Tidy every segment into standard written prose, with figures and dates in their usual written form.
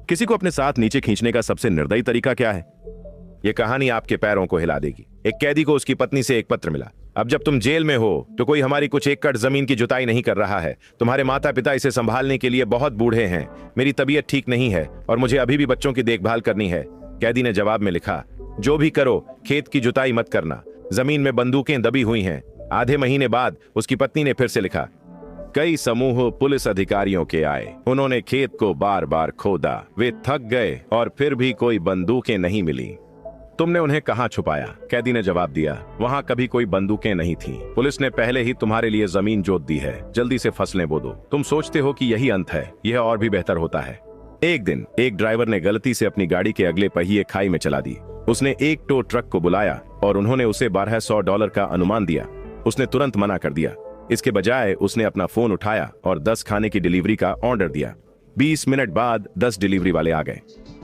किसी को अपने साथ नीचे खींचने का सबसे निर्दयी तरीका क्या है? यह कहानी आपके पैरों को हिला देगी। एक कैदी को उसकी पत्नी से एक पत्र मिला। अब जब तुम जेल में हो तो कोई हमारी कुछ एकड़ जमीन की जुताई नहीं कर रहा है। तुम्हारे माता पिता इसे संभालने के लिए बहुत बूढ़े हैं। मेरी तबीयत ठीक नहीं है और मुझे अभी भी बच्चों की देखभाल करनी है। कैदी ने जवाब में लिखा, जो भी करो खेत की जुताई मत करना, जमीन में बंदूकें दबी हुई हैं। आधे महीने बाद उसकी पत्नी ने फिर से लिखा, कई समूह पुलिस अधिकारियों के आए, उन्होंने खेत को बार बार खोदा, वे थक गए और फिर भी कोई बंदूकें नहीं मिली। तुमने उन्हें कहां छुपाया? कैदी ने जवाब दिया, वहां कभी कोई बंदूकें नहीं थीं। पुलिस ने पहले ही तुम्हारे लिए जमीन जोत दी है, जल्दी से फसलें बो दो। तुम सोचते हो कि यही अंत है, यह और भी बेहतर होता है। एक दिन एक ड्राइवर ने गलती से अपनी गाड़ी के अगले पहिए खाई में चला दी। उसने एक टो ट्रक को बुलाया और उन्होंने उसे $1200 का अनुमान दिया। उसने तुरंत मना कर दिया। इसके बजाय उसने अपना फोन उठाया और 10 खाने की डिलीवरी का ऑर्डर दिया। 20 मिनट बाद 10 डिलीवरी वाले आ गए।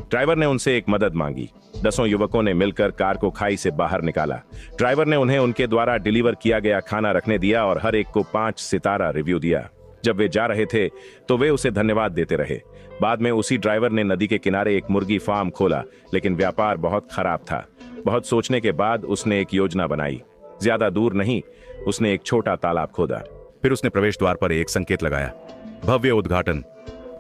ड्राइवर ने उनसे एक मदद मांगी। 10 युवकों ने मिलकर कार को खाई से बाहर निकाला। ड्राइवर ने उन्हें उनके द्वारा डिलीवर किया गया खाना रखने दिया और हर एक को 5 सितारा रिव्यू दिया। जब वे जा रहे थे तो वे उसे धन्यवाद देते रहे। बाद में उसी ड्राइवर ने नदी के किनारे एक मुर्गी फार्म खोला, लेकिन व्यापार बहुत खराब था। बहुत सोचने के बाद उसने एक योजना बनाई। ज्यादा दूर नहीं, उसने एक छोटा तालाब खोदा। फिर उसने प्रवेश द्वार पर एक संकेत लगाया, भव्य उद्घाटन,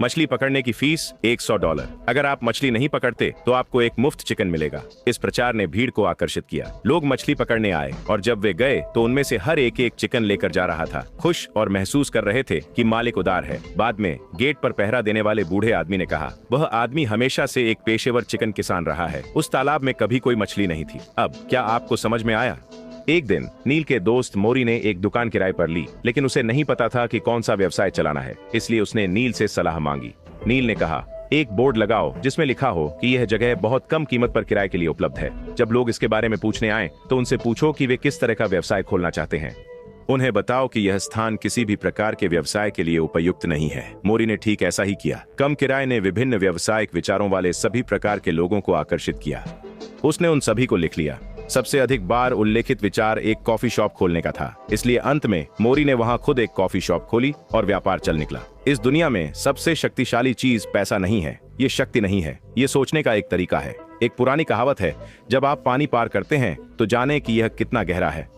मछली पकड़ने की फीस $100। अगर आप मछली नहीं पकड़ते तो आपको एक मुफ्त चिकन मिलेगा। इस प्रचार ने भीड़ को आकर्षित किया। लोग मछली पकड़ने आए और जब वे गए तो उनमें से हर एक एक चिकन लेकर जा रहा था, खुश और महसूस कर रहे थे कि मालिक उदार है। बाद में गेट पर पहरा देने वाले बूढ़े आदमी ने कहा, वह आदमी हमेशा से एक पेशेवर चिकन किसान रहा है। उस तालाब में कभी कोई मछली नहीं थी। अब क्या आपको समझ में आया? एक दिन नील के दोस्त मोरी ने एक दुकान किराए पर ली, लेकिन उसे नहीं पता था कि कौन सा व्यवसाय चलाना है। इसलिए उसने नील से सलाह मांगी। नील ने कहा, एक बोर्ड लगाओ जिसमें लिखा हो कि यह जगह बहुत कम कीमत पर किराए के लिए उपलब्ध है। जब लोग इसके बारे में पूछने आए तो उनसे पूछो कि वे किस तरह का व्यवसाय खोलना चाहते हैं। उन्हें बताओ कि यह स्थान किसी भी प्रकार के व्यवसाय के लिए उपयुक्त नहीं है। मोरी ने ठीक ऐसा ही किया। कम किराए ने विभिन्न व्यावसायिक विचारों वाले सभी प्रकार के लोगों को आकर्षित किया। उसने उन सभी को लिख लिया। सबसे अधिक बार उल्लेखित विचार एक कॉफी शॉप खोलने का था। इसलिए अंत में मोरी ने वहां खुद एक कॉफी शॉप खोली और व्यापार चल निकला। इस दुनिया में सबसे शक्तिशाली चीज पैसा नहीं है, ये शक्ति नहीं है, ये सोचने का एक तरीका है। एक पुरानी कहावत है, जब आप पानी पार करते हैं तो जाने कि यह कितना गहरा है।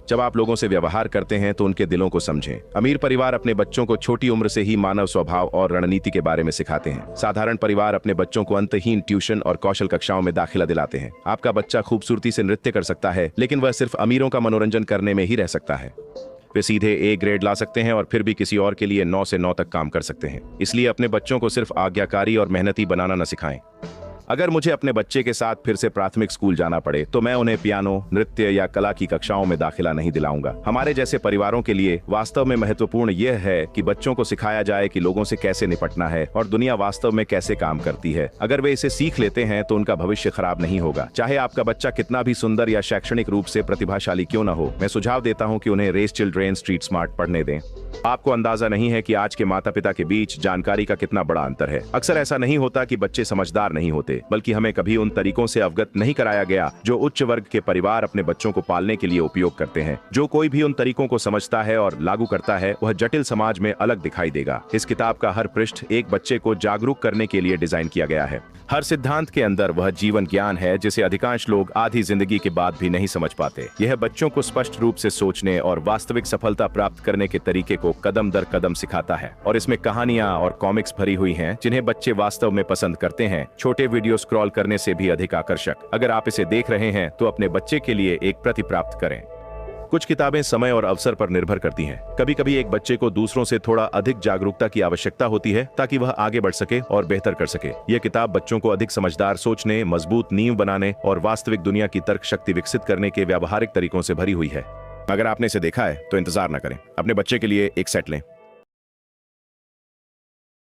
जब आप लोगों से व्यवहार करते हैं तो उनके दिलों को समझें। अमीर परिवार अपने बच्चों को छोटी उम्र से ही मानव स्वभाव और रणनीति के बारे में सिखाते हैं। साधारण परिवार अपने बच्चों को अंतहीन ट्यूशन और कौशल कक्षाओं में दाखिला दिलाते हैं। आपका बच्चा खूबसूरती से नृत्य कर सकता है, लेकिन वह सिर्फ अमीरों का मनोरंजन करने में ही रह सकता है। वे सीधे A ग्रेड ला सकते हैं और फिर भी किसी और के लिए 9 से 9 तक काम कर सकते हैं। इसलिए अपने बच्चों को सिर्फ आज्ञाकारी और मेहनती बनाना न सिखाएं। अगर मुझे अपने बच्चे के साथ फिर से प्राथमिक स्कूल जाना पड़े तो मैं उन्हें पियानो, नृत्य या कला की कक्षाओं में दाखिला नहीं दिलाऊंगा। हमारे जैसे परिवारों के लिए वास्तव में महत्वपूर्ण यह है कि बच्चों को सिखाया जाए कि लोगों से कैसे निपटना है और दुनिया वास्तव में कैसे काम करती है। अगर वे इसे सीख लेते हैं तो उनका भविष्य खराब नहीं होगा। चाहे आपका बच्चा कितना भी सुंदर या शैक्षणिक रूप से प्रतिभाशाली क्यों न हो, मैं सुझाव देता हूं कि उन्हें रेस चिल्ड्रेन स्ट्रीट स्मार्ट पढ़ने दें। आपको अंदाजा नहीं है कि आज के माता पिता के बीच जानकारी का कितना बड़ा अंतर है। अक्सर ऐसा नहीं होता कि बच्चे समझदार नहीं होते, बल्कि हमें कभी उन तरीकों से अवगत नहीं कराया गया जो उच्च वर्ग के परिवार अपने बच्चों को पालने के लिए उपयोग करते हैं। जो कोई भी उन तरीकों को समझता है और लागू करता है, वह जटिल समाज में अलग दिखाई देगा। इस किताब का हर पृष्ठ एक बच्चे को जागरूक करने के लिए डिजाइन किया गया है। हर सिद्धांत के अंदर वह जीवन ज्ञान है जिसे अधिकांश लोग आधी जिंदगी के बाद भी नहीं समझ पाते। यह बच्चों को स्पष्ट रूप से सोचने और वास्तविक सफलता प्राप्त करने के तरीके को कदम दर कदम सिखाता है। और इसमें कहानियां और कॉमिक्स भरी हुई हैं जिन्हें बच्चे वास्तव में पसंद करते हैं, छोटे वीडियो स्क्रॉल करने से भी अधिक आकर्षक। अगर आप इसे देख रहे हैं तो अपने बच्चे के लिए एक प्रति प्राप्त करें। कुछ किताबें समय और अवसर पर निर्भर करती हैं। कभी कभी एक बच्चे को दूसरों से थोड़ा अधिक जागरूकता की आवश्यकता होती है ताकि वह आगे बढ़ सके और बेहतर कर सके। यह किताब बच्चों को अधिक समझदार सोचने, मजबूत नींव बनाने और वास्तविक दुनिया की तर्क शक्ति विकसित करने के व्यावहारिक तरीकों से भरी हुई है। अगर आपने इसे देखा है तो इंतजार न करें, अपने बच्चे के लिए एक सेट लें।